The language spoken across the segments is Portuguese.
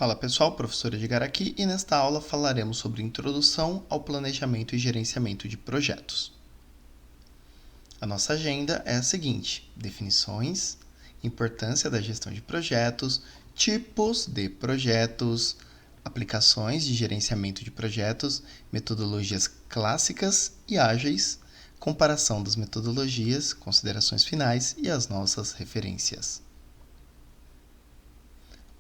Fala pessoal, professor Edgar aqui e nesta aula falaremos sobre introdução ao planejamento e gerenciamento de projetos. A nossa agenda é a seguinte: definições, importância da gestão de projetos, tipos de projetos, aplicações de gerenciamento de projetos, metodologias clássicas e ágeis, comparação das metodologias, considerações finais e as nossas referências.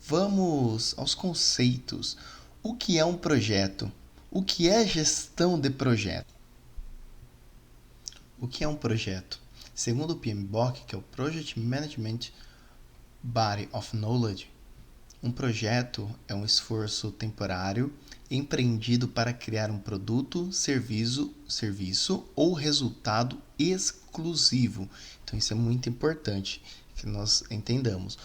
Vamos aos conceitos. O que é um projeto? O que é gestão de projeto? O que é um projeto? Segundo o PMBOK, que é o Project Management Body of Knowledge, um projeto é um esforço temporário empreendido para criar um produto, serviço ou resultado exclusivo. Então isso é muito importante que nós entendamos.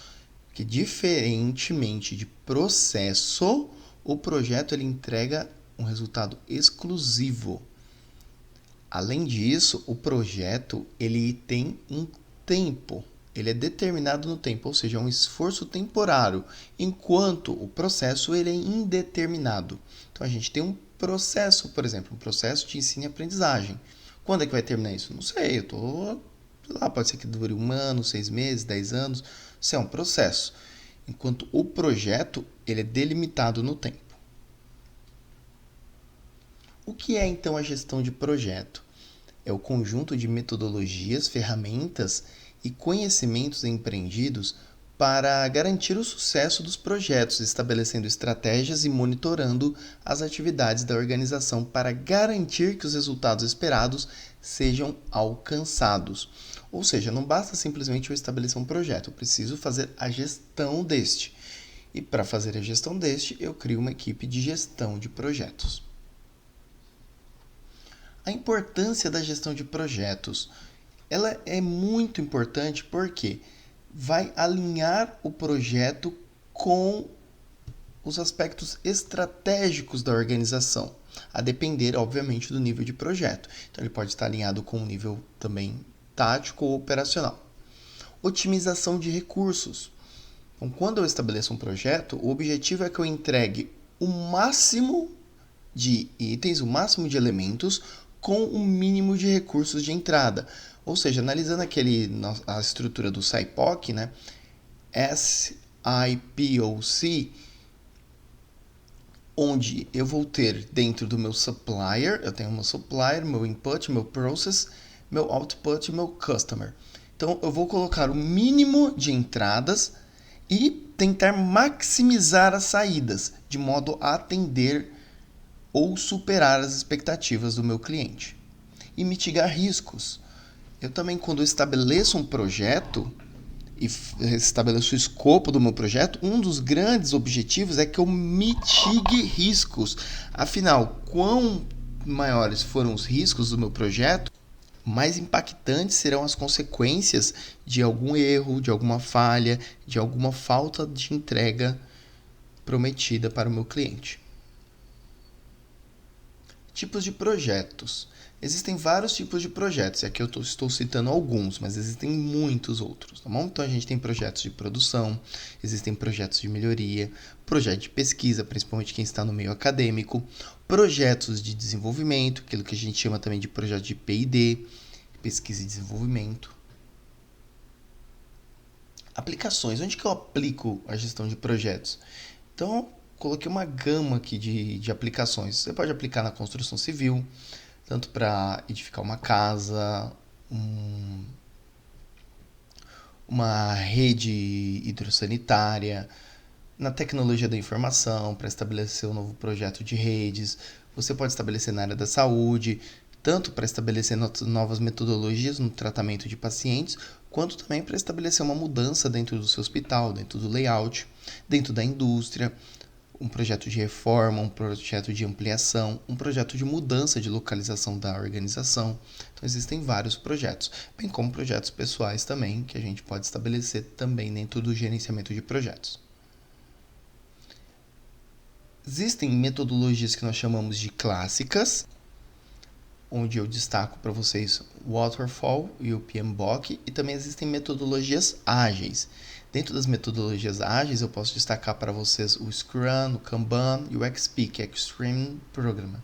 Que diferentemente de processo, o projeto ele entrega um resultado exclusivo. Além disso, o projeto ele tem um tempo, ele é determinado no tempo, ou seja, é um esforço temporário, enquanto o processo ele é indeterminado. Então a gente tem um processo, por exemplo, um processo de ensino e aprendizagem. Quando é que vai terminar isso? Não sei, pode ser que dure 1 ano, 6 meses, 10 anos. Isso é um processo. Enquanto o projeto ele é delimitado no tempo. O que é então a gestão de projeto? É o conjunto de metodologias, ferramentas e conhecimentos empreendidos para garantir o sucesso dos projetos, estabelecendo estratégias e monitorando as atividades da organização para garantir que os resultados esperados sejam alcançados. Ou seja, não basta simplesmente eu estabelecer um projeto, eu preciso fazer a gestão deste. E para fazer a gestão deste, eu crio uma equipe de gestão de projetos. A importância da gestão de projetos, ela é muito importante porque vai alinhar o projeto com os aspectos estratégicos da organização, a depender, obviamente, do nível de projeto. Então, ele pode estar alinhado com um nível também tático ou operacional. Otimização de recursos. Então, quando eu estabeleço um projeto, o objetivo é que eu entregue o máximo de itens, o máximo de elementos, com o mínimo de recursos de entrada. Ou seja, analisando a estrutura do SIPOC, né? SIPOC, onde eu vou ter dentro do meu supplier, eu tenho meu supplier, meu input, meu process, meu output e meu customer. Então, eu vou colocar o mínimo de entradas e tentar maximizar as saídas, de modo a atender ou superar as expectativas do meu cliente. E mitigar riscos. Eu também, quando estabeleço um projeto e estabeleço o escopo do meu projeto, um dos grandes objetivos é que eu mitigue riscos. Afinal, quão maiores foram os riscos do meu projeto, mais impactantes serão as consequências de algum erro, de alguma falha, de alguma falta de entrega prometida para o meu cliente. Tipos de projetos. Existem vários tipos de projetos, e aqui eu estou citando alguns, mas existem muitos outros, tá bom? Então a gente tem projetos de produção, existem projetos de melhoria, projeto de pesquisa, principalmente quem está no meio acadêmico, projetos de desenvolvimento, aquilo que a gente chama também de projeto de P&D, pesquisa e desenvolvimento. Aplicações, onde que eu aplico a gestão de projetos? Então, coloquei uma gama aqui de aplicações. Você pode aplicar na construção civil, tanto para edificar uma casa, uma rede hidrossanitária, na tecnologia da informação, para estabelecer um novo projeto de redes. Você pode estabelecer na área da saúde, tanto para estabelecer novas metodologias no tratamento de pacientes, quanto também para estabelecer uma mudança dentro do seu hospital, dentro do layout, dentro da indústria, um projeto de reforma, um projeto de ampliação, um projeto de mudança de localização da organização. Então existem vários projetos, bem como projetos pessoais também, que a gente pode estabelecer também dentro do gerenciamento de projetos. Existem metodologias que nós chamamos de clássicas, onde eu destaco para vocês o Waterfall e o PMBOK, e também existem metodologias ágeis. Dentro das metodologias ágeis, eu posso destacar para vocês o Scrum, o Kanban e o XP, que é Extreme Programming.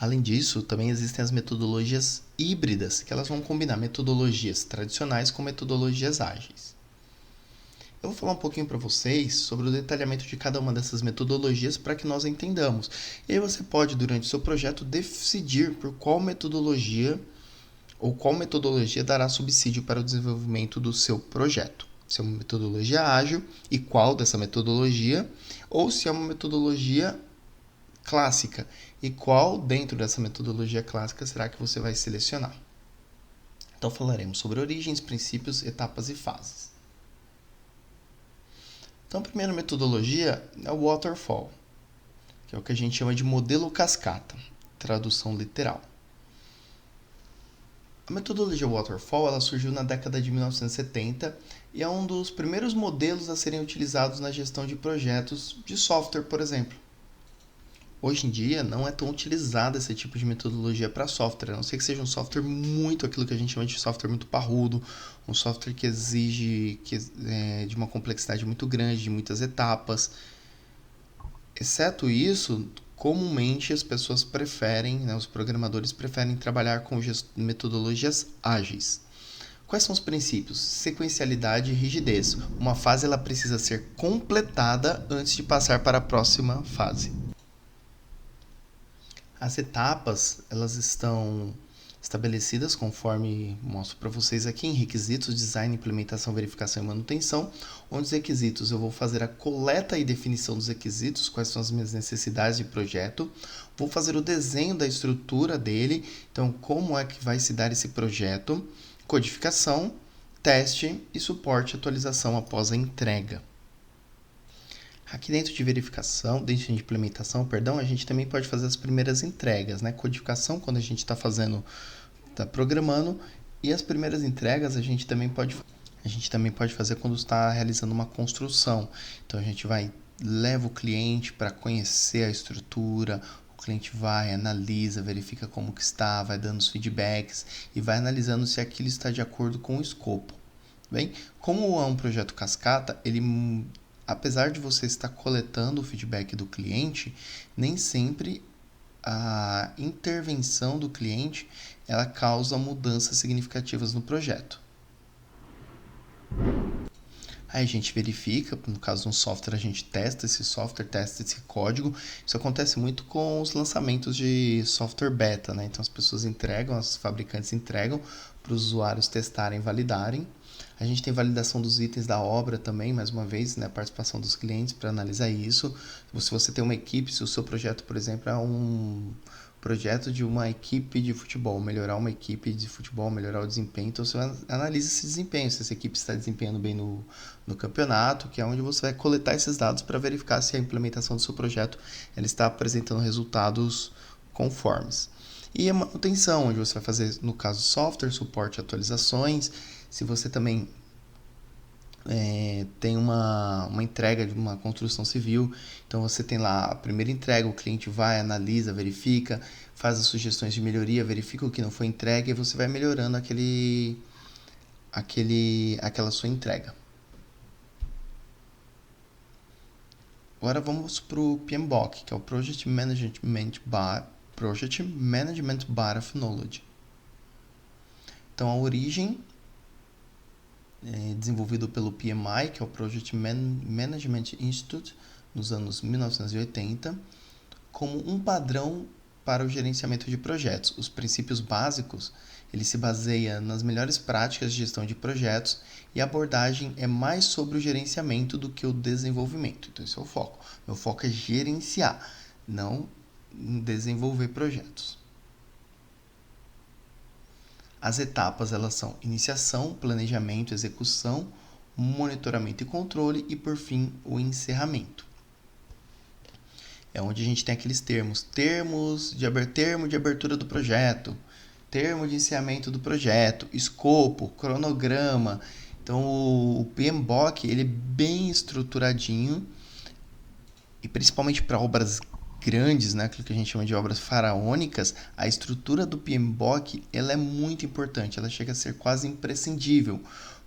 Além disso, também existem as metodologias híbridas, que elas vão combinar metodologias tradicionais com metodologias ágeis. Eu vou falar um pouquinho para vocês sobre o detalhamento de cada uma dessas metodologias para que nós entendamos. E aí você pode, durante o seu projeto, decidir por qual metodologia ou qual metodologia dará subsídio para o desenvolvimento do seu projeto. Se é uma metodologia ágil e qual dessa metodologia, ou se é uma metodologia clássica e qual dentro dessa metodologia clássica será que você vai selecionar. Então falaremos sobre origens, princípios, etapas e fases. Então a primeira metodologia é o Waterfall, que é o que a gente chama de modelo cascata, tradução literal. A metodologia Waterfall ela surgiu na década de 1970 e é um dos primeiros modelos a serem utilizados na gestão de projetos de software, por exemplo. Hoje em dia não é tão utilizado esse tipo de metodologia para software, a não ser que seja um software muito aquilo que a gente chama de software muito parrudo, um software que exige de uma complexidade muito grande, de muitas etapas. Exceto isso, comumente as pessoas preferem, os programadores preferem trabalhar com metodologias ágeis. Quais são os princípios? Sequencialidade e rigidez. Uma fase ela precisa ser completada antes de passar para a próxima fase. As etapas elas estão estabelecidas conforme mostro para vocês aqui em requisitos, design, implementação, verificação e manutenção, onde os requisitos eu vou fazer a coleta e definição dos requisitos, quais são as minhas necessidades de projeto, vou fazer o desenho da estrutura dele, então como é que vai se dar esse projeto, codificação, teste e suporte e atualização após a entrega. Aqui dentro de verificação, dentro de implementação, a gente também pode fazer as primeiras entregas, né? Codificação quando a gente está programando, e as primeiras entregas a gente também pode fazer quando está realizando uma construção. Então a gente leva o cliente para conhecer a estrutura, o cliente vai, analisa, verifica como que está, vai dando os feedbacks e vai analisando se aquilo está de acordo com o escopo. Bem, como é um projeto cascata, apesar de você estar coletando o feedback do cliente, nem sempre a intervenção do cliente ela causa mudanças significativas no projeto. Aí a gente verifica, no caso de um software, a gente testa esse software, testa esse código. Isso acontece muito com os lançamentos de software beta, né? Então as pessoas entregam, os fabricantes entregam para os usuários testarem e validarem. A gente tem validação dos itens da obra também, mais uma vez, né? A participação dos clientes para analisar isso. Se você tem uma equipe, se o seu projeto, por exemplo, é um projeto de uma equipe de futebol, melhorar uma equipe de futebol, melhorar o desempenho, então você analisa esse desempenho, se essa equipe está desempenhando bem no campeonato, que é onde você vai coletar esses dados para verificar se a implementação do seu projeto ela está apresentando resultados conformes. E a manutenção, onde você vai fazer, no caso, software, suporte e atualizações. Se você também tem uma entrega de uma construção civil, então você tem lá a primeira entrega, o cliente vai, analisa, verifica, faz as sugestões de melhoria, verifica o que não foi entregue e você vai melhorando aquela sua entrega. Agora vamos para o PMBOK, que é o Project Management Body of Knowledge. Então a origem desenvolvido pelo PMI, que é o Project Management Institute, nos anos 1980, como um padrão para o gerenciamento de projetos. Os princípios básicos, ele se baseia nas melhores práticas de gestão de projetos e a abordagem é mais sobre o gerenciamento do que o desenvolvimento. Então esse é o foco. Meu foco é gerenciar, não desenvolver projetos. As etapas elas são iniciação, planejamento, execução, monitoramento e controle e, por fim, o encerramento. É onde a gente tem aqueles termo de abertura do projeto, termo de encerramento do projeto, escopo, cronograma. Então, o PMBOK ele é bem estruturadinho e principalmente para obras grandes, né, aquilo que a gente chama de obras faraônicas, a estrutura do PMBOK ela é muito importante, ela chega a ser quase imprescindível,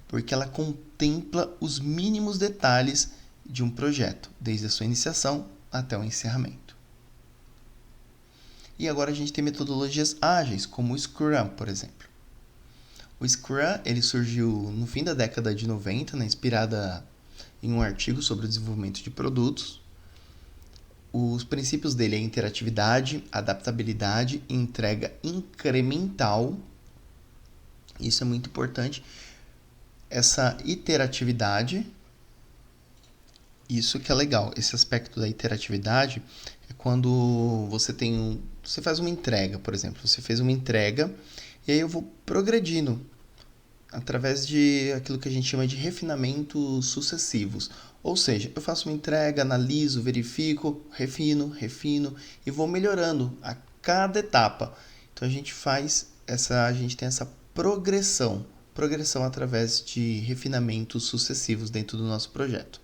porque ela contempla os mínimos detalhes de um projeto, desde a sua iniciação até o encerramento. E agora a gente tem metodologias ágeis, como o Scrum, por exemplo. O Scrum ele surgiu no fim da década de 90, né, inspirada em um artigo sobre o desenvolvimento de produtos. Os princípios dele é interatividade, adaptabilidade e entrega incremental. Isso é muito importante. Essa iteratividade, isso que é legal. Esse aspecto da iteratividade é quando você faz uma entrega, por exemplo. Você fez uma entrega e aí eu vou progredindo através de aquilo que a gente chama de refinamentos sucessivos. Ou seja, eu faço uma entrega, analiso, verifico, refino e vou melhorando a cada etapa. Então a gente tem essa progressão através de refinamentos sucessivos dentro do nosso projeto.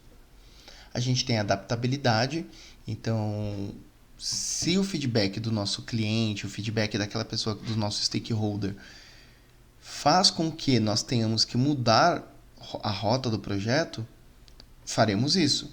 A gente tem adaptabilidade, então se o feedback do nosso cliente, o feedback daquela pessoa, do nosso stakeholder, faz com que nós tenhamos que mudar a rota do projeto, faremos isso.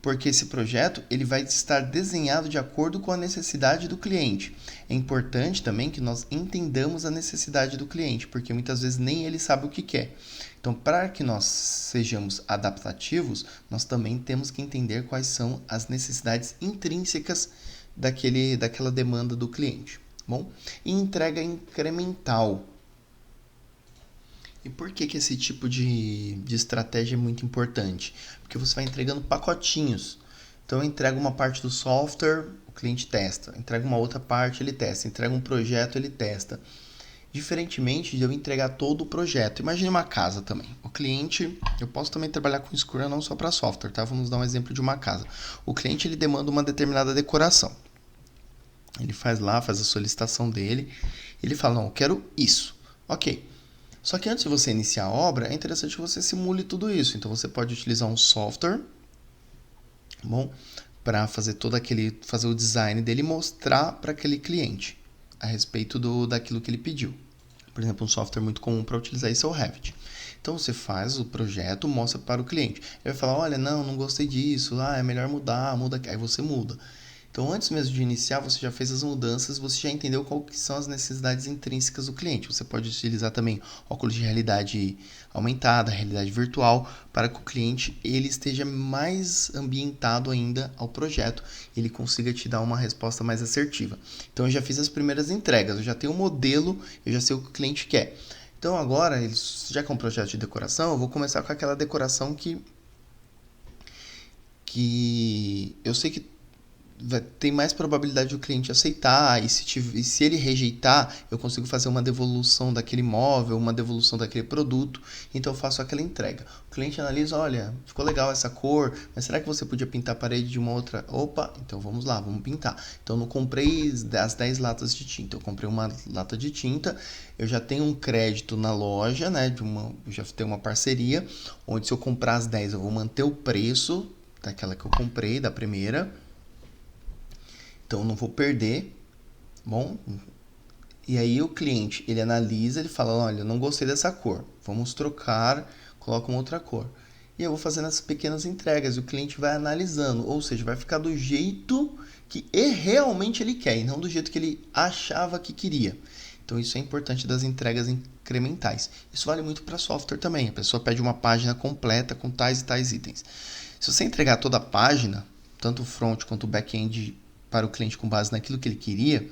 Porque esse projeto ele vai estar desenhado de acordo com a necessidade do cliente. É importante também que nós entendamos a necessidade do cliente, porque muitas vezes nem ele sabe o que quer. Então, para que nós sejamos adaptativos, nós também temos que entender quais são as necessidades intrínsecas daquela demanda do cliente. Bom? E entrega incremental. E por que esse tipo de estratégia é muito importante? Porque você vai entregando pacotinhos. Então eu entrego uma parte do software, o cliente testa. Entrega uma outra parte, ele testa. Entrega um projeto, ele testa. Diferentemente de eu entregar todo o projeto. Imagine uma casa também. O cliente, eu posso também trabalhar com Scrum não só para software, tá? Vamos dar um exemplo de uma casa. O cliente ele demanda uma determinada decoração. Ele faz a solicitação dele. Ele fala, não, eu quero isso. Ok. Só que antes de você iniciar a obra, é interessante que você simule tudo isso. Então você pode utilizar um software, para fazer fazer o design dele e mostrar para aquele cliente a respeito daquilo que ele pediu. Por exemplo, um software muito comum para utilizar isso é o Revit. Então você faz o projeto, mostra para o cliente. Ele vai falar, olha, não gostei disso, é melhor muda aqui. Aí você muda. Então, antes mesmo de iniciar, você já fez as mudanças, você já entendeu quais são as necessidades intrínsecas do cliente. Você pode utilizar também óculos de realidade aumentada, realidade virtual, para que o cliente ele esteja mais ambientado ainda ao projeto, ele consiga te dar uma resposta mais assertiva. Então, eu já fiz as primeiras entregas, eu já tenho um modelo, eu já sei o que o cliente quer. Então, agora, já que é um projeto de decoração, eu vou começar com aquela decoração que eu sei que tem mais probabilidade do cliente aceitar, e se ele rejeitar, eu consigo fazer uma devolução daquele imóvel, uma devolução daquele produto, então eu faço aquela entrega. O cliente analisa, olha, ficou legal essa cor, mas será que você podia pintar a parede de uma outra? Opa, então vamos lá, vamos pintar. Então eu não comprei as 10 latas de tinta, eu comprei uma lata de tinta, eu já tenho um crédito na loja, né, eu já tenho uma parceria, onde se eu comprar as 10 eu vou manter o preço daquela que eu comprei, da primeira. Então, não vou perder, E aí o cliente, ele analisa, ele fala, olha, eu não gostei dessa cor, vamos trocar, coloca uma outra cor. E eu vou fazendo essas pequenas entregas e o cliente vai analisando, ou seja, vai ficar do jeito que realmente ele quer e não do jeito que ele achava que queria. Então, isso é importante das entregas incrementais. Isso vale muito para software também. A pessoa pede uma página completa com tais e tais itens. Se você entregar toda a página, tanto o front quanto o back-end, para o cliente com base naquilo que ele queria,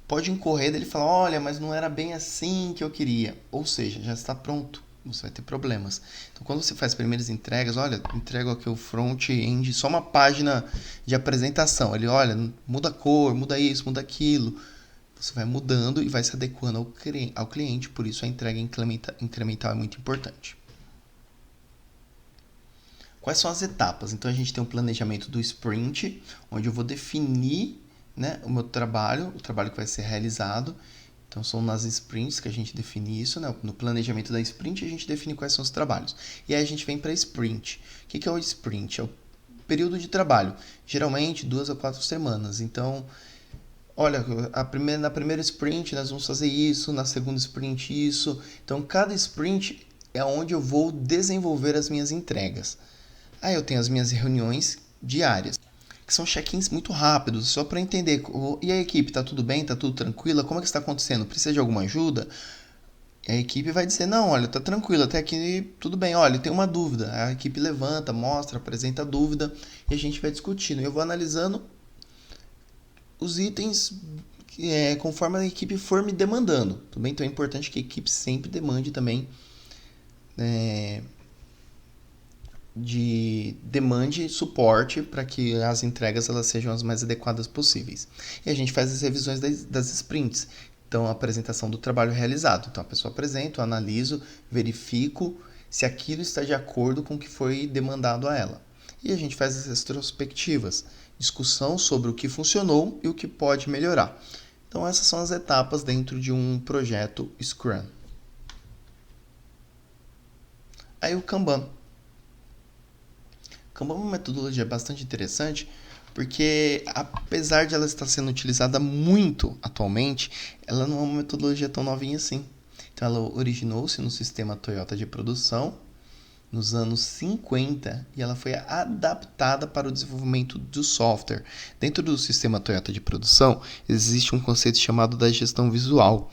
pode incorrer dele falar, olha, mas não era bem assim que eu queria. Ou seja, já está pronto, você vai ter problemas. Então, quando você faz as primeiras entregas, olha, entrego aqui o front-end, só uma página de apresentação. Ele, olha, muda a cor, muda isso, muda aquilo. Você vai mudando e vai se adequando ao cliente, por isso a entrega incremental é muito importante. Quais são as etapas? Então, a gente tem um planejamento do sprint, onde eu vou definir, né, o meu trabalho, o trabalho que vai ser realizado. Então, são nas sprints que a gente define isso, né? No planejamento da sprint, a gente define quais são os trabalhos. E aí, a gente vem para a sprint. O que é o sprint? É o período de trabalho. Geralmente, 2 a 4 semanas. Então, olha, na primeira sprint, nós vamos fazer isso, na segunda sprint, isso. Então, cada sprint é onde eu vou desenvolver as minhas entregas. Aí eu tenho as minhas reuniões diárias, que são check-ins muito rápidos, só para entender. E a equipe, tá tudo bem? Tá tudo tranquilo? Como é que está acontecendo? Precisa de alguma ajuda? E a equipe vai dizer, não, olha, tá tranquilo, até aqui tudo bem, olha, tem uma dúvida. A equipe levanta, mostra, apresenta a dúvida e a gente vai discutindo. Eu vou analisando os itens conforme a equipe for me demandando. Tudo bem? Então é importante que a equipe sempre demande também demande suporte para que as entregas elas sejam as mais adequadas possíveis. E a gente faz as revisões das sprints. Então, a apresentação do trabalho realizado. Então, a pessoa apresenta, eu analiso, verifico se aquilo está de acordo com o que foi demandado a ela. E a gente faz as retrospectivas, discussão sobre o que funcionou e o que pode melhorar. Então, essas são as etapas dentro de um projeto Scrum. Aí o Kanban. Kanban é uma metodologia bastante interessante, porque apesar de ela estar sendo utilizada muito atualmente, ela não é uma metodologia tão novinha assim. Então ela originou-se no sistema Toyota de produção nos anos 50 e ela foi adaptada para o desenvolvimento do software. Dentro do sistema Toyota de produção existe um conceito chamado da gestão visual,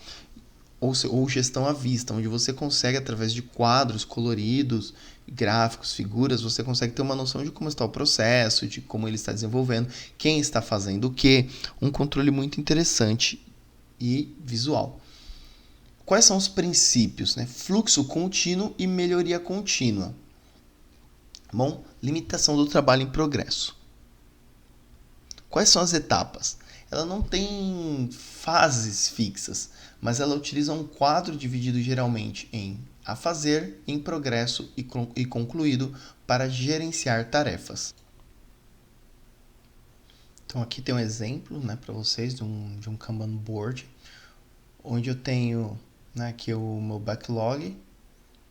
ou gestão à vista, onde você consegue, através de quadros coloridos, gráficos, figuras, você consegue ter uma noção de como está o processo, de como ele está desenvolvendo, quem está fazendo o quê, um controle muito interessante e visual. Quais são os princípios? Fluxo contínuo e melhoria contínua. Bom, limitação do trabalho em progresso. Quais são as etapas? Ela não tem fases fixas, mas ela utiliza um quadro dividido geralmente em a fazer, em progresso e concluído para gerenciar tarefas. Então aqui tem um exemplo para vocês de um Kanban board, onde eu tenho aqui o meu backlog,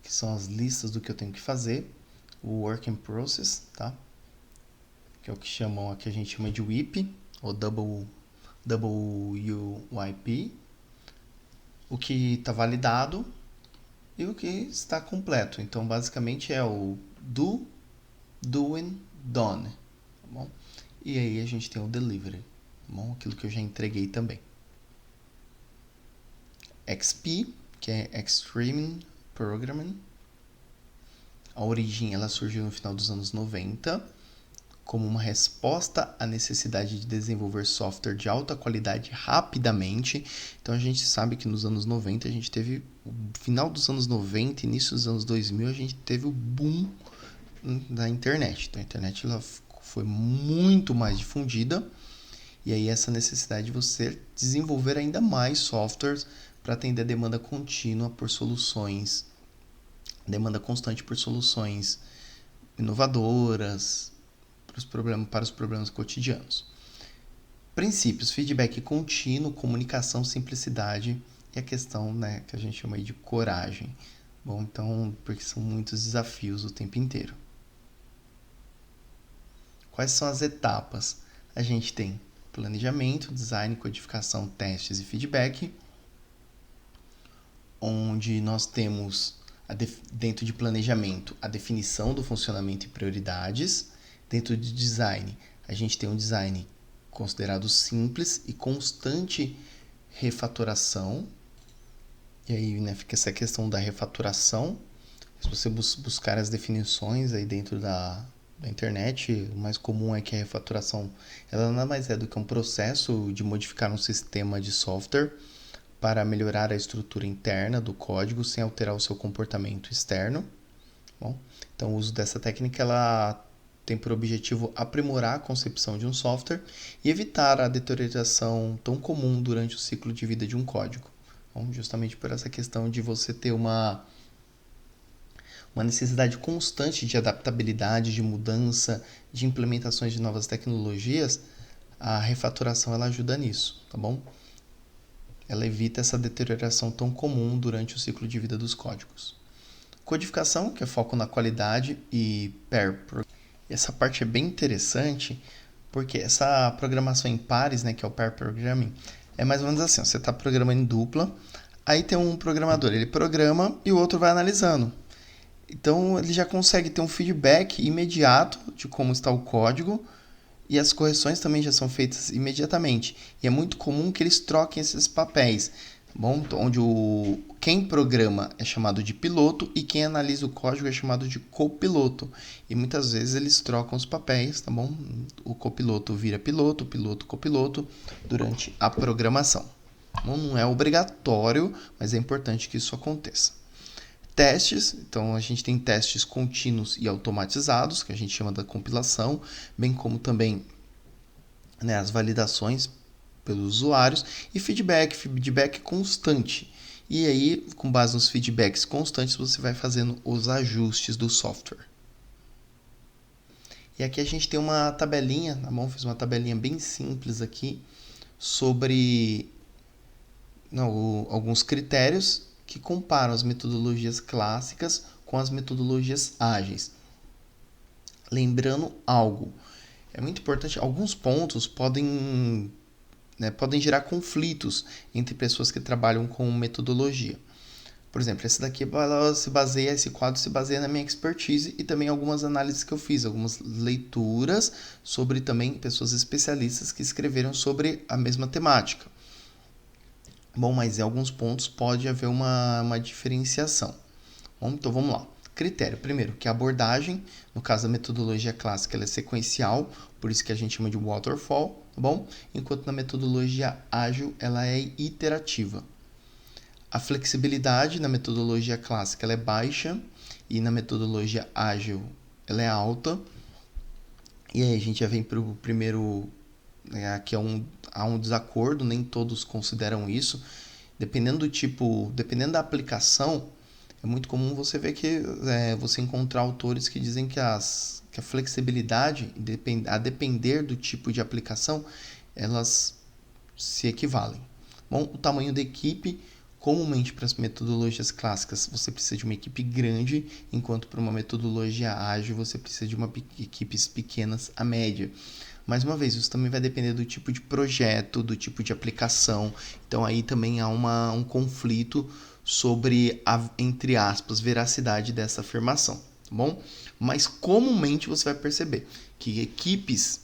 que são as listas do que eu tenho que fazer, o work in process, tá? Que é o que a gente chama de WIP, ou WIP, o que está validado e o que está completo. Então, basicamente é o do, doing, done. Tá bom? E aí a gente tem o delivery, tá bom? Aquilo que eu já entreguei também. XP, que é Extreme Programming. A origem ela surgiu no final dos anos 90 como uma resposta à necessidade de desenvolver software de alta qualidade rapidamente. Então a gente sabe que nos anos 90 a gente teve, no final dos anos 90, início dos anos 2000, a gente teve o boom da internet. Então a internet ela foi muito mais difundida e aí essa necessidade de você desenvolver ainda mais softwares para atender a demanda contínua por soluções, demanda constante por soluções inovadoras, para os problemas cotidianos. Princípios: feedback contínuo, comunicação, simplicidade e a questão que a gente chama aí de coragem. Bom, então, porque são muitos desafios o tempo inteiro. Quais são as etapas? A gente tem planejamento, design, codificação, testes e feedback, onde nós temos, dentro de planejamento, a definição do funcionamento e prioridades. Dentro de design, a gente tem um design considerado simples e constante refatoração. E aí fica essa questão da refatoração. Se você buscar as definições aí dentro da internet, o mais comum é que a refatoração ela nada mais é do que um processo de modificar um sistema de software para melhorar a estrutura interna do código sem alterar o seu comportamento externo. Bom, então o uso dessa técnica ela tem por objetivo aprimorar a concepção de um software e evitar a deterioração tão comum durante o ciclo de vida de um código. Bom, justamente por essa questão de você ter uma necessidade constante de adaptabilidade, de mudança, de implementações de novas tecnologias, a refatoração ela ajuda nisso, tá bom? Ela evita essa deterioração tão comum durante o ciclo de vida dos códigos. Codificação, que é foco na qualidade e pair programming. Essa parte é bem interessante, porque essa programação em pares, que é o pair programming, é mais ou menos assim, você está programando em dupla, aí tem um programador, ele programa e o outro vai analisando. Então, ele já consegue ter um feedback imediato de como está o código e as correções também já são feitas imediatamente. E é muito comum que eles troquem esses papéis, bom? Onde quem programa é chamado de piloto e quem analisa o código é chamado de copiloto. E muitas vezes eles trocam os papéis, tá bom? O copiloto vira piloto, o piloto copiloto durante a programação. Bom, não é obrigatório, mas é importante que isso aconteça. Testes, então a gente tem testes contínuos e automatizados, que a gente chama da compilação, bem como também, né, as validações pelos usuários, e feedback constante. E aí, com base nos feedbacks constantes, você vai fazendo os ajustes do software. E aqui a gente tem uma tabelinha, tá bom? Fiz uma tabelinha bem simples aqui sobre alguns critérios que comparam as metodologias clássicas com as metodologias ágeis. Lembrando algo, é muito importante, alguns pontos podem gerar conflitos entre pessoas que trabalham com metodologia. Por exemplo, esse quadro se baseia na minha expertise e também algumas análises que eu fiz, algumas leituras sobre também pessoas especialistas que escreveram sobre a mesma temática. Bom, mas em alguns pontos pode haver uma diferenciação. Bom, então vamos lá. Critério. Primeiro, que a abordagem, no caso da metodologia clássica, ela é sequencial, por isso que a gente chama de waterfall, tá bom? Enquanto na metodologia ágil, ela é iterativa. A flexibilidade na metodologia clássica ela é baixa e na metodologia ágil ela é alta. E aí a gente já vem para o primeiro, aqui há um desacordo, nem todos consideram isso. Dependendo do tipo, dependendo da aplicação, é muito comum você ver que você encontrar autores que dizem que a flexibilidade, a depender do tipo de aplicação, elas se equivalem. Bom, o tamanho da equipe, comumente para as metodologias clássicas, você precisa de uma equipe grande, enquanto para uma metodologia ágil você precisa de equipes pequenas a média. Mais uma vez, isso também vai depender do tipo de projeto, do tipo de aplicação. Então aí também há um conflito sobre a, entre aspas, veracidade dessa afirmação, tá bom? Mas comumente você vai perceber que equipes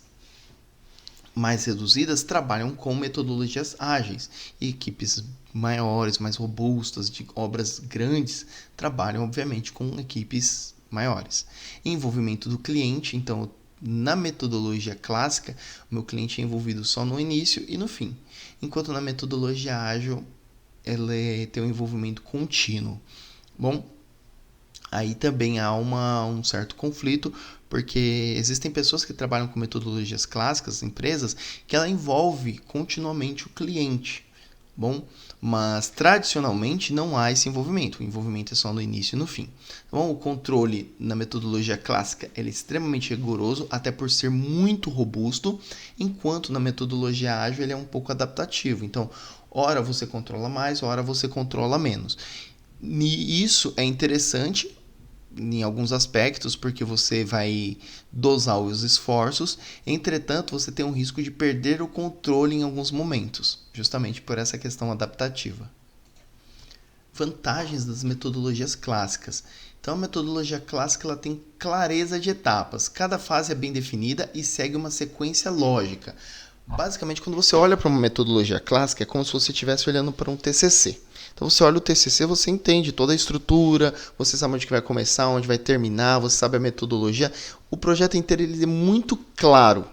mais reduzidas trabalham com metodologias ágeis e equipes maiores, mais robustas, de obras grandes, trabalham obviamente com equipes maiores. Envolvimento do cliente, então na metodologia clássica, o meu cliente é envolvido só no início e no fim, enquanto na metodologia ágil ela tem um envolvimento contínuo. Bom, aí também há um certo conflito, porque existem pessoas que trabalham com metodologias clássicas, empresas, que ela envolve continuamente o cliente. Bom, mas tradicionalmente não há esse envolvimento. O envolvimento é só no início e no fim. Então, o controle na metodologia clássica ele é extremamente rigoroso, até por ser muito robusto, enquanto na metodologia ágil ele é um pouco adaptativo. Então, ora você controla mais, ora você controla menos. E isso é interessante em alguns aspectos, porque você vai dosar os esforços, entretanto, você tem um risco de perder o controle em alguns momentos, justamente por essa questão adaptativa. Vantagens das metodologias clássicas. Então, a metodologia clássica ela tem clareza de etapas, cada fase é bem definida e segue uma sequência lógica. Basicamente, quando você olha para uma metodologia clássica, é como se você estivesse olhando para um TCC. Então você olha o TCC, você entende toda a estrutura, você sabe onde vai começar, onde vai terminar, você sabe a metodologia. O projeto inteiro ele é muito claro,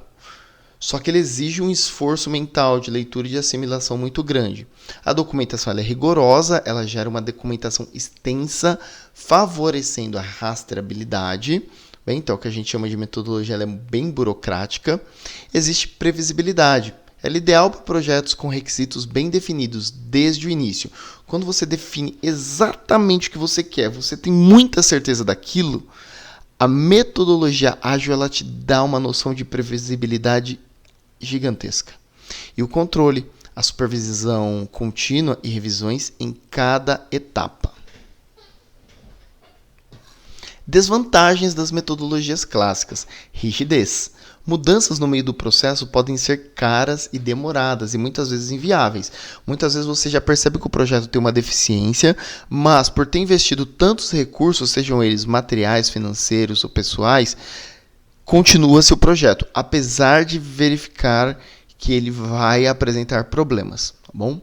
só que ele exige um esforço mental de leitura e de assimilação muito grande. A documentação ela é rigorosa, ela gera uma documentação extensa, favorecendo a rastreabilidade. Bem, então, o que a gente chama de metodologia ela é bem burocrática. Existe previsibilidade. Ela é ideal para projetos com requisitos bem definidos desde o início. Quando você define exatamente o que você quer, você tem muita certeza daquilo, a metodologia ágil ela te dá uma noção de previsibilidade gigantesca. E o controle, a supervisão contínua e revisões em cada etapa. Desvantagens das metodologias clássicas. Rigidez. Mudanças no meio do processo podem ser caras e demoradas e muitas vezes inviáveis. Muitas vezes você já percebe que o projeto tem uma deficiência, mas por ter investido tantos recursos, sejam eles materiais, financeiros ou pessoais, continua-se o projeto, apesar de verificar que ele vai apresentar problemas, tá bom?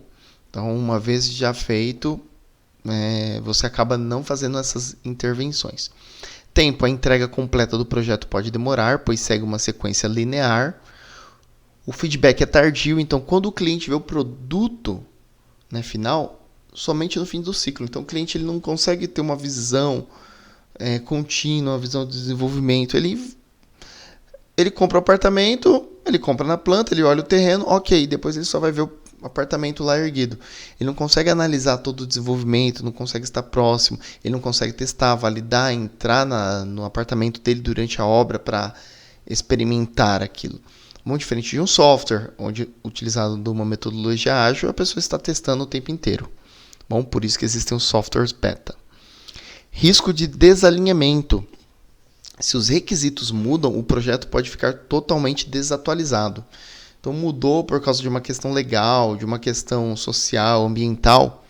Então, uma vez já feito, você acaba não fazendo essas intervenções. Tempo. A entrega completa do projeto pode demorar, pois segue uma sequência linear. O feedback é tardio, então quando o cliente vê o produto final, somente no fim do ciclo. Então o cliente ele não consegue ter uma visão contínua, uma visão de desenvolvimento. Ele compra o apartamento, ele compra na planta, ele olha o terreno, ok, depois ele só vai ver o apartamento lá erguido. Ele não consegue analisar todo o desenvolvimento, não consegue estar próximo, ele não consegue testar, validar, entrar no apartamento dele durante a obra para experimentar aquilo. Muito diferente de um software, onde utilizado de uma metodologia ágil, a pessoa está testando o tempo inteiro. Bom, por isso que existem os softwares beta. Risco de desalinhamento. Se os requisitos mudam, o projeto pode ficar totalmente desatualizado. Então mudou por causa de uma questão legal, de uma questão social, ambiental,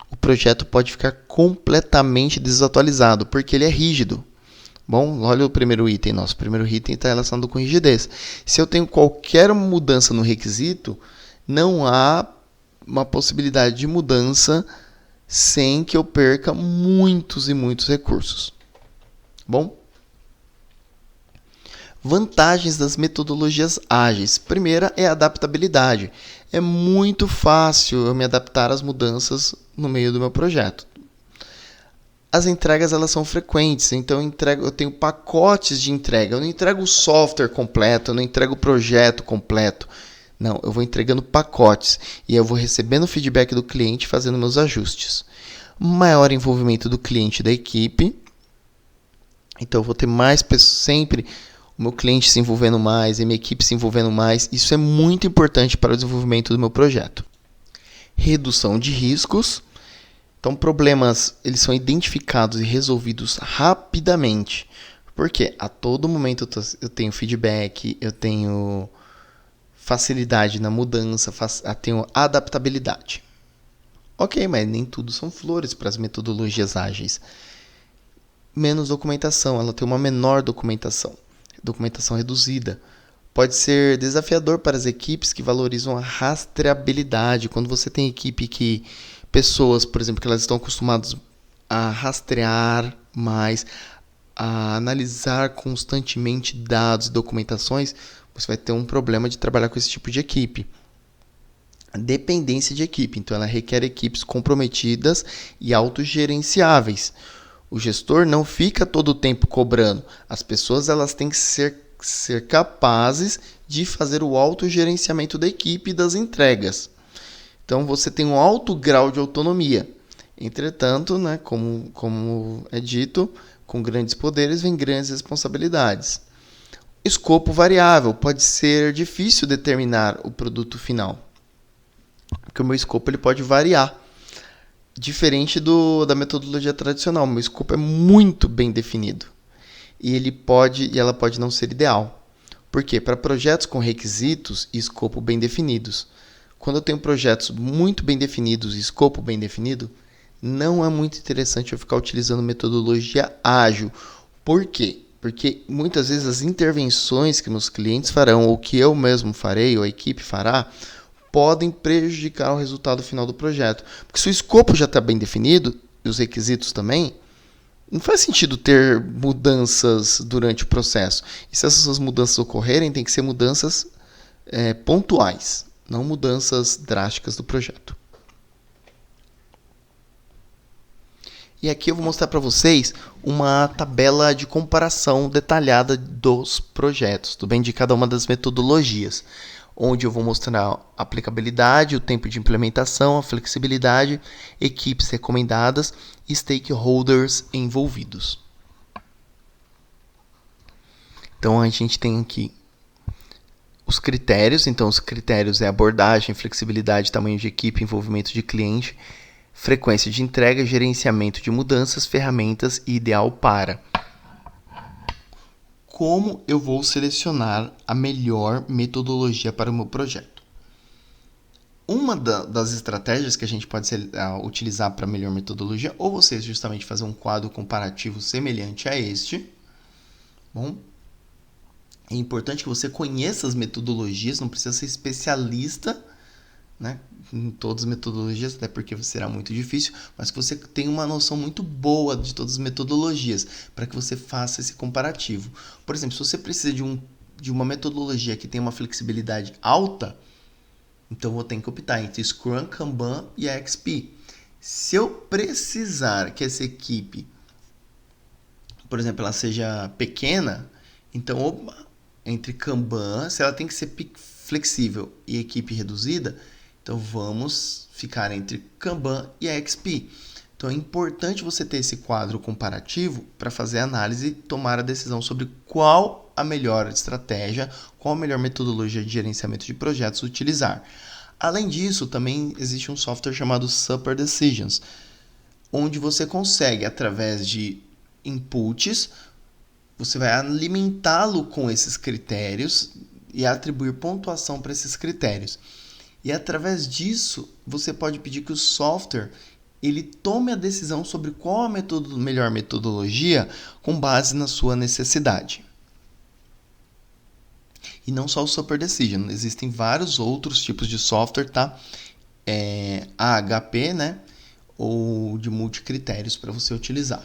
o projeto pode ficar completamente desatualizado, porque ele é rígido. Bom, olha o primeiro item nosso. O primeiro item está relacionado com rigidez. Se eu tenho qualquer mudança no requisito, não há uma possibilidade de mudança sem que eu perca muitos e muitos recursos. Bom? Vantagens das metodologias ágeis. Primeira é a adaptabilidade. É muito fácil eu me adaptar às mudanças no meio do meu projeto. As entregas elas são frequentes, então eu tenho pacotes de entrega. Eu não entrego o software completo, eu não entrego o projeto completo. Não, eu vou entregando pacotes e eu vou recebendo o feedback do cliente, fazendo meus ajustes. Maior envolvimento do cliente e da equipe. Então eu vou ter mais pessoas sempre. O meu cliente se envolvendo mais, a minha equipe se envolvendo mais. Isso é muito importante para o desenvolvimento do meu projeto. Redução de riscos. Então, problemas eles são identificados e resolvidos rapidamente. Porque a todo momento eu tenho feedback, eu tenho facilidade na mudança, eu tenho adaptabilidade. Ok, mas nem tudo são flores para as metodologias ágeis. Menos documentação, ela tem uma menor documentação reduzida. Pode ser desafiador para as equipes que valorizam a rastreabilidade. Quando você tem equipe pessoas, por exemplo, que elas estão acostumadas a rastrear mais, a analisar constantemente dados e documentações, você vai ter um problema de trabalhar com esse tipo de equipe. A dependência de equipe, então ela requer equipes comprometidas e autogerenciáveis. O gestor não fica todo o tempo cobrando. As pessoas elas têm que ser capazes de fazer o autogerenciamento da equipe e das entregas. Então você tem um alto grau de autonomia. Entretanto, como é dito, com grandes poderes vem grandes responsabilidades. Escopo variável. Pode ser difícil determinar o produto final, porque o meu escopo ele pode variar. Diferente da metodologia tradicional, meu escopo é muito bem definido e ela pode não ser ideal. Por quê? Para projetos com requisitos e escopo bem definidos. Quando eu tenho projetos muito bem definidos e escopo bem definido, não é muito interessante eu ficar utilizando metodologia ágil. Por quê? Porque muitas vezes as intervenções que meus clientes farão ou que eu mesmo farei ou a equipe fará podem prejudicar o resultado final do projeto. Porque se o escopo já está bem definido, e os requisitos também, não faz sentido ter mudanças durante o processo. E se essas mudanças ocorrerem, tem que ser mudanças pontuais, não mudanças drásticas do projeto. E aqui eu vou mostrar para vocês uma tabela de comparação detalhada dos projetos, tudo bem? De cada uma das metodologias, onde eu vou mostrar a aplicabilidade, o tempo de implementação, a flexibilidade, equipes recomendadas e stakeholders envolvidos. Então a gente tem aqui os critérios. Então os critérios é abordagem, flexibilidade, tamanho de equipe, envolvimento de cliente, frequência de entrega, gerenciamento de mudanças, ferramentas e ideal para. como eu vou selecionar a melhor metodologia para o meu projeto. Uma das estratégias que a gente pode utilizar para a melhor metodologia, ou você justamente fazer um quadro comparativo semelhante a este. Bom, é importante que você conheça as metodologias, não precisa ser especialista, né, em todas as metodologias, até porque será muito difícil, mas que você tenha uma noção muito boa de todas as metodologias, para que você faça esse comparativo. Por exemplo, se você precisa de uma metodologia que tenha uma flexibilidade alta, então vou ter que optar entre Scrum, Kanban e a XP. Se eu precisar que essa equipe, por exemplo, ela seja pequena, então entre Kanban, se ela tem que ser flexível e equipe reduzida, então vamos ficar entre Kanban e a XP. Então é importante você ter esse quadro comparativo para fazer a análise e tomar a decisão sobre qual a melhor estratégia, qual a melhor metodologia de gerenciamento de projetos utilizar. Além disso, também existe um software chamado Super Decisions, onde você consegue, através de inputs, você vai alimentá-lo com esses critérios e atribuir pontuação para esses critérios. E através disso, você pode pedir que o software ele tome a decisão sobre qual a melhor metodologia com base na sua necessidade. E não só o Super Decision, existem vários outros tipos de software, tá? AHP, né? Ou de multicritérios para você utilizar.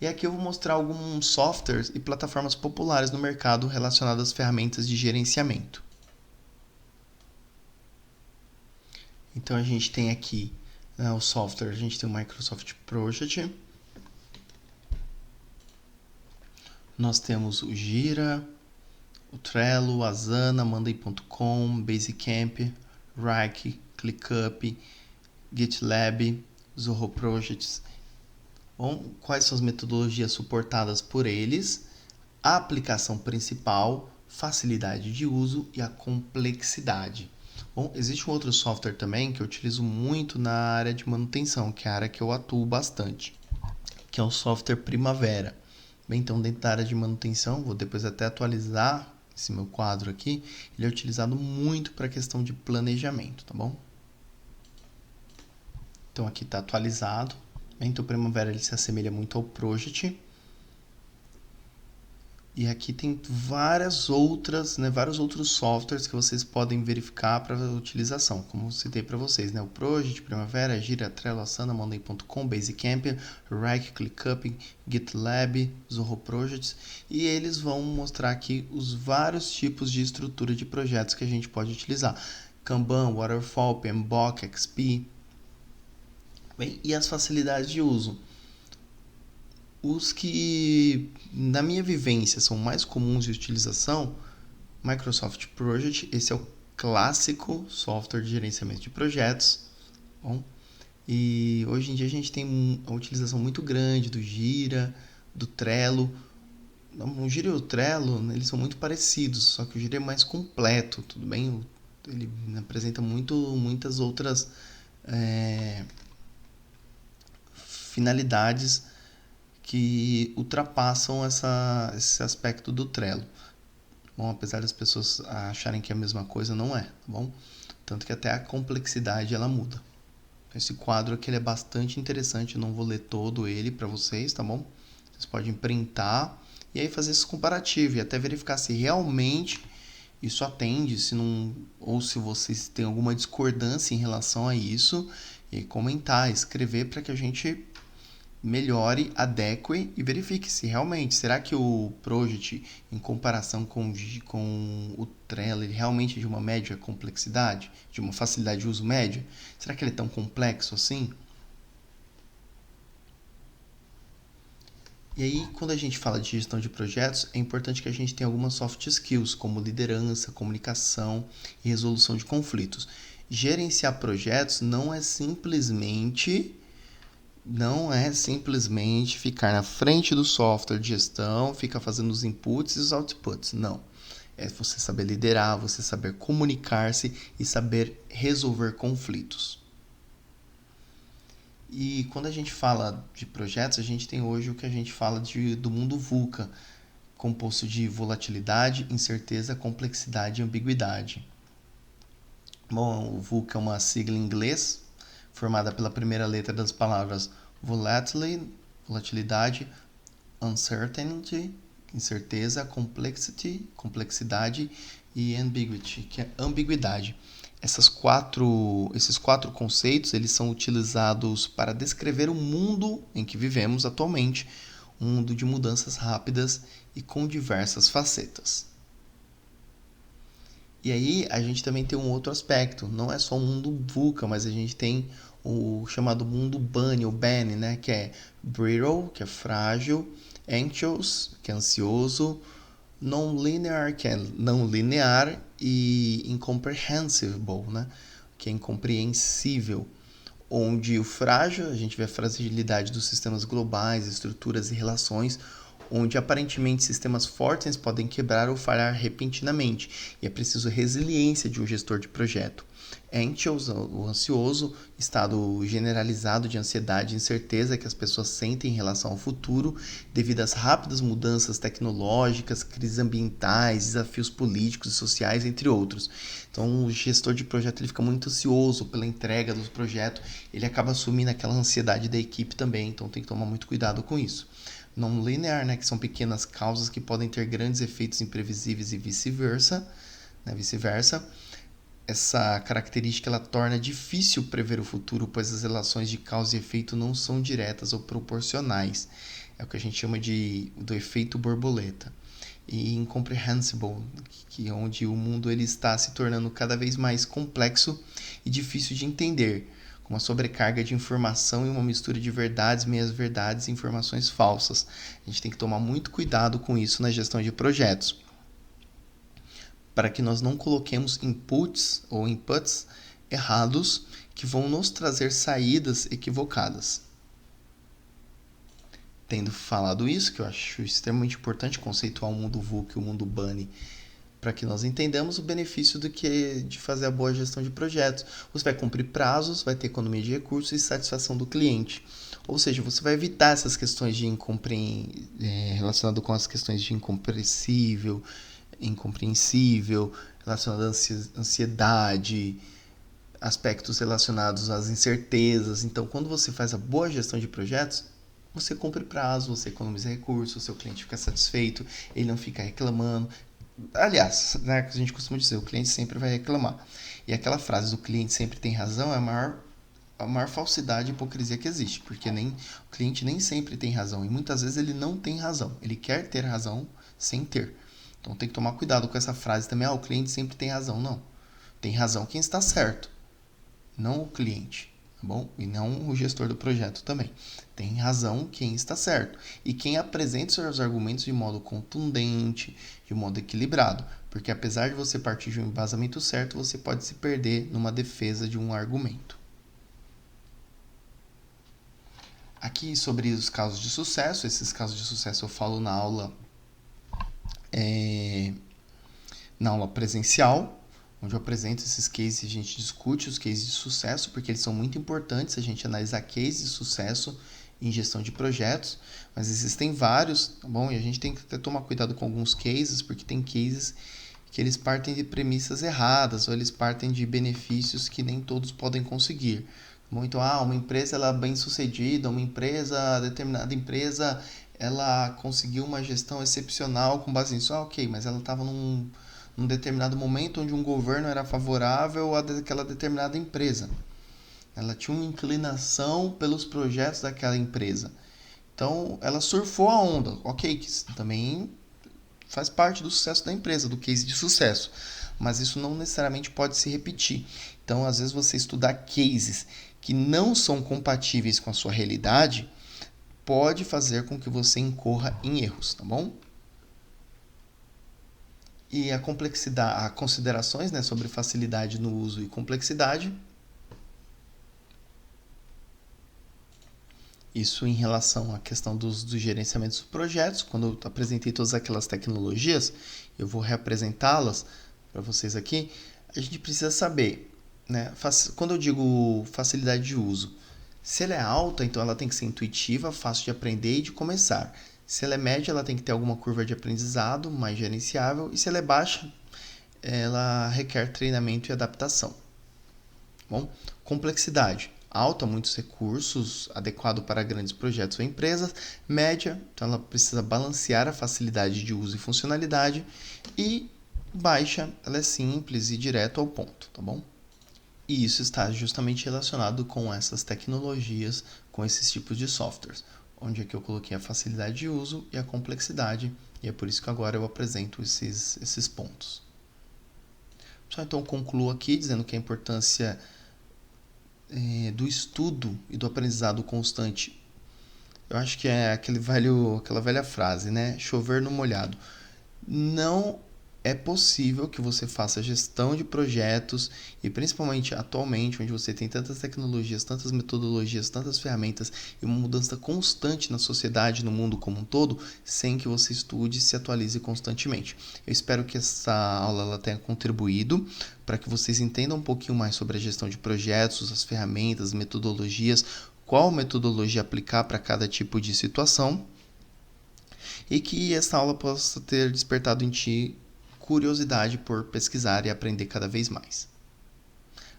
E aqui eu vou mostrar alguns softwares e plataformas populares no mercado relacionadas às ferramentas de gerenciamento. Então a gente tem aqui o software, a gente tem o Microsoft Project, nós temos o Jira, o Trello, Asana, Monday.com, Basecamp, Rike, ClickUp, GitLab, Zoho Projects. Bom, quais são as metodologias suportadas por eles? A aplicação principal, facilidade de uso e a complexidade. Bom, existe um outro software também que eu utilizo muito na área de manutenção, que é a área que eu atuo bastante, que é o software Primavera. Bem, então, dentro da área de manutenção, vou depois até atualizar esse meu quadro aqui, ele é utilizado muito para a questão de planejamento, tá bom? Então, aqui está atualizado. Então, o Primavera ele se assemelha muito ao Project. E aqui tem vários outros softwares que vocês podem verificar para utilização, como eu citei para vocês, né? O Project, Primavera, Jira, Trello, Asana, Monday.com, Basecamp, Rike, ClickUp, GitLab, Zoho Projects, e eles vão mostrar aqui os vários tipos de estrutura de projetos que a gente pode utilizar. Kanban, Waterfall, PMBOK, XP. Bem, e as facilidades de uso. Os que, na minha vivência, são mais comuns de utilização, Microsoft Project, esse é o clássico software de gerenciamento de projetos. Bom, e hoje em dia a gente tem uma utilização muito grande do Jira, do Trello. O Jira e o Trello, eles são muito parecidos, só que o Jira é mais completo, tudo bem? Ele apresenta muitas outras finalidades que ultrapassam esse aspecto do Trello. Bom, apesar das pessoas acharem que é a mesma coisa, não é, tá bom? Tanto que até a complexidade ela muda. Esse quadro aqui ele é bastante interessante, eu não vou ler todo ele para vocês, tá bom? Vocês podem printar e aí fazer esse comparativo e até verificar se realmente isso atende, se não, ou se vocês têm alguma discordância em relação a isso, e comentar, escrever para que a gente melhore, adeque e verifique se realmente, será que o Project, em comparação com o Trello, ele realmente é de uma média complexidade, de uma facilidade de uso média? Será que ele é tão complexo assim? E aí, quando a gente fala de gestão de projetos, é importante que a gente tenha algumas soft skills, como liderança, comunicação e resolução de conflitos. Gerenciar projetos não é simplesmente ficar na frente do software de gestão, ficar fazendo os inputs e os outputs. Não. É você saber liderar, você saber comunicar-se e saber resolver conflitos. E quando a gente fala de projetos, a gente tem hoje o que a gente fala do mundo VUCA, composto de volatilidade, incerteza, complexidade e ambiguidade. Bom, o VUCA é uma sigla em inglês, formada pela primeira letra das palavras volatilidade, uncertainty, incerteza, complexity, complexidade e ambiguity, que é ambiguidade. Esses quatro conceitos eles são utilizados para descrever o mundo em que vivemos atualmente, um mundo de mudanças rápidas e com diversas facetas. E aí a gente também tem um outro aspecto, não é só o mundo VUCA, mas a gente tem o chamado mundo BANI, ou BANI, né, que é brittle, que é frágil, anxious, que é ansioso, non-linear, que é não linear, e incomprehensible, né, que é incompreensível, onde o frágil, a gente vê a fragilidade dos sistemas globais, estruturas e relações, onde aparentemente sistemas fortes podem quebrar ou falhar repentinamente, e é preciso resiliência de um gestor de projeto. Anxious, o ansioso, estado generalizado de ansiedade e incerteza que as pessoas sentem em relação ao futuro devido às rápidas mudanças tecnológicas, crises ambientais, desafios políticos e sociais, entre outros. Então, o gestor de projeto ele fica muito ansioso pela entrega do projeto, ele acaba assumindo aquela ansiedade da equipe também, então tem que tomar muito cuidado com isso. Não linear, né, que são pequenas causas que podem ter grandes efeitos imprevisíveis e vice-versa, né, Essa característica ela torna difícil prever o futuro, pois as relações de causa e efeito não são diretas ou proporcionais. É o que a gente chama do efeito borboleta. E incomprehensible, que é onde o mundo ele está se tornando cada vez mais complexo e difícil de entender, com uma sobrecarga de informação e uma mistura de verdades, meias-verdades e informações falsas. A gente tem que tomar muito cuidado com isso na gestão de projetos, para que nós não coloquemos inputs errados que vão nos trazer saídas equivocadas. Tendo falado isso, que eu acho extremamente importante conceituar o mundo VUCA e o mundo BANI, para que nós entendamos o benefício de fazer a boa gestão de projetos. Você vai cumprir prazos, vai ter economia de recursos e satisfação do cliente. Ou seja, você vai evitar essas questões de relacionado com as questões de incompreensível, relacionado à ansiedade, aspectos relacionados às incertezas. Então, quando você faz a boa gestão de projetos, você cumpre prazo, você economiza recursos, o seu cliente fica satisfeito, ele não fica reclamando. Aliás, né, a gente costuma dizer, o cliente sempre vai reclamar. E aquela frase do cliente sempre tem razão é a maior falsidade e hipocrisia que existe, porque o cliente nem sempre tem razão, e muitas vezes ele não tem razão, ele quer ter razão sem ter. Então tem que tomar cuidado com essa frase também, o cliente sempre tem razão. Não, tem razão quem está certo, não o cliente, tá bom? E não o gestor do projeto também. Tem razão quem está certo e quem apresenta seus argumentos de modo contundente, de modo equilibrado, porque apesar de você partir de um embasamento certo, você pode se perder numa defesa de um argumento. Aqui sobre os casos de sucesso, esses casos de sucesso eu falo na aula presencial, onde eu apresento esses cases e a gente discute os cases de sucesso, porque eles são muito importantes a gente analisar cases de sucesso em gestão de projetos, mas existem vários, tá bom? E a gente tem que até tomar cuidado com alguns cases, porque tem cases que eles partem de premissas erradas, ou eles partem de benefícios que nem todos podem conseguir. Muito, uma empresa ela é bem sucedida, determinada empresa, ela conseguiu uma gestão excepcional com base nisso. Ok, mas ela estava num determinado momento onde um governo era favorável àquela determinada empresa. Ela tinha uma inclinação pelos projetos daquela empresa. Então, ela surfou a onda. Ok, que isso também faz parte do sucesso da empresa, do case de sucesso. Mas isso não necessariamente pode se repetir. Então, às vezes, você estudar cases que não são compatíveis com a sua realidade pode fazer com que você incorra em erros, tá bom? E a complexidade, as considerações, né, sobre facilidade no uso e complexidade. Isso em relação à questão dos gerenciamentos dos projetos. Quando eu apresentei todas aquelas tecnologias, eu vou reapresentá-las para vocês aqui. A gente precisa saber, né, quando eu digo facilidade de uso, se ela é alta, então ela tem que ser intuitiva, fácil de aprender e de começar. Se ela é média, ela tem que ter alguma curva de aprendizado mais gerenciável, e se ela é baixa, ela requer treinamento e adaptação. Bom, complexidade alta, muitos recursos, adequado para grandes projetos ou empresas. Média, então ela precisa balancear a facilidade de uso e funcionalidade. E baixa, ela é simples e direto ao ponto, tá bom? E isso está justamente relacionado com essas tecnologias, com esses tipos de softwares, onde é que eu coloquei a facilidade de uso e a complexidade, e é por isso que agora eu apresento esses pontos. Então eu concluo aqui dizendo que a importância do estudo e do aprendizado constante, eu acho que é aquela velha frase, né? Chover no molhado. Não é possível que você faça gestão de projetos, e principalmente atualmente, onde você tem tantas tecnologias, tantas metodologias, tantas ferramentas e uma mudança constante na sociedade, no mundo como um todo, sem que você estude e se atualize constantemente. Eu espero que essa aula ela tenha contribuído para que vocês entendam um pouquinho mais sobre a gestão de projetos, as ferramentas, as metodologias, qual metodologia aplicar para cada tipo de situação, e que essa aula possa ter despertado em ti curiosidade por pesquisar e aprender cada vez mais.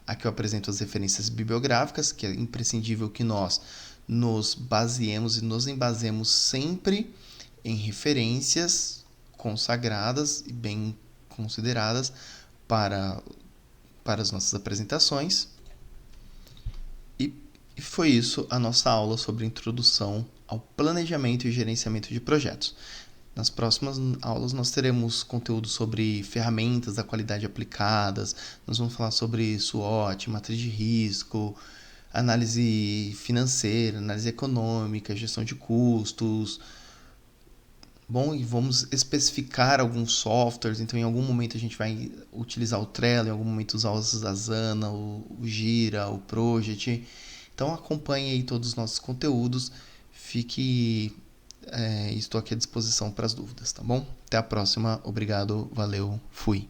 Aqui eu apresento as referências bibliográficas, que é imprescindível que nós nos baseemos e nos embasemos sempre em referências consagradas e bem consideradas para as nossas apresentações. E foi isso a nossa aula sobre introdução ao planejamento e gerenciamento de projetos. Nas próximas aulas nós teremos conteúdo sobre ferramentas da qualidade aplicadas, nós vamos falar sobre SWOT, matriz de risco, análise financeira, análise econômica, gestão de custos. Bom, e vamos especificar alguns softwares, então em algum momento a gente vai utilizar o Trello, em algum momento usar o Asana, o Gira, o Project. Então acompanhe aí todos os nossos conteúdos, estou aqui à disposição para as dúvidas, tá bom? Até a próxima, obrigado, valeu, fui!